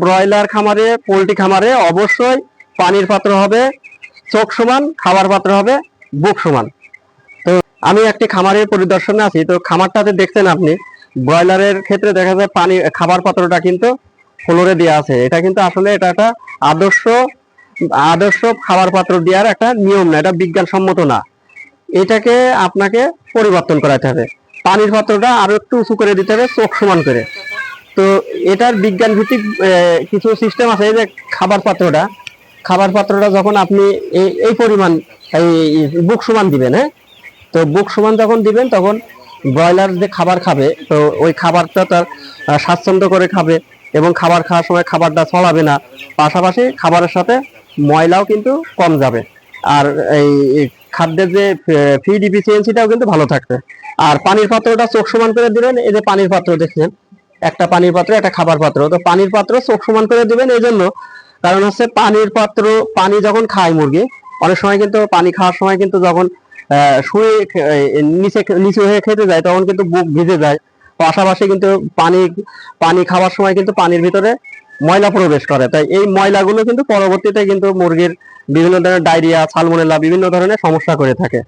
Broiler খামারে, poultry খামারে অবশ্যই পানির পাত্র হবে চোখ সমান, খাবার পাত্র হবে বুক সমান। তো আমি একটি খামারের পরিদর্শনে আছি, তো খামারটাতে দেখছেন আপনি ব্রয়লারের ক্ষেত্রে দেখা যায় পানি খাবার পাত্রটা কিন্তু ফ্লোরে দেওয়া আছে। এটা কিন্তু আসলে এটা একটা আদর্শ আদর্শ খাবার পাত্র দেওয়ার একটা নিয়ম না, এটা বিজ্ঞানসম্মত না। এটাকে আপনাকে পরিবর্তন করাতে হবে, পানির পাত্রটা আরো একটু উঁচু করে দিতে হবে চোখ সমান করে। তো এটার বিজ্ঞান ভিত্তিক কিছু সিস্টেম আছে। এই যে খাবার পাত্রটা যখন আপনি এই পরিমাণ এই বুক সমান দিবেন, হ্যাঁ, তো বুক সমান যখন দিবেন তখন ব্রয়লার যে খাবার খাবে, তো ওই খাবারটা তার স্বাচ্ছন্দ্য করে খাবে এবং খাবার খাওয়ার সময় খাবারটা ছড়াবে না। পাশাপাশি খাবারের সাথে ময়লাও কিন্তু কম যাবে, আর এই খাদ্যের যে ফিড ইফিসিয়েন্সিটাও কিন্তু ভালো থাকবে। আর পানির পাত্রটা চোখ সমান করে দিবেন। এই যে পানির পাত্র দেখছেন, একটা পানির পাত্র, একটা খাবার পাত্র। তো পানির পাত্র চোখ সমান করে দিবেন এই জন্য, কারণ হচ্ছে পানির পাত্র, পানি যখন খায় মুরগি, অনেক সময় কিন্তু পানি খাওয়ার সময় কিন্তু যখন শুয়ে নিচে হয়ে খেতে যায় তখন কিন্তু বুক ভিজে যায়। পাশাপাশি কিন্তু পানি পানি খাওয়ার সময় কিন্তু পানির ভিতরে ময়লা প্রবেশ করে, তাই এই ময়লাগুলো কিন্তু পরবর্তীতে কিন্তু মুরগির বিভিন্ন ধরনের ডায়রিয়া, সালমোনেলা বিভিন্ন ধরনের সমস্যা করে থাকে।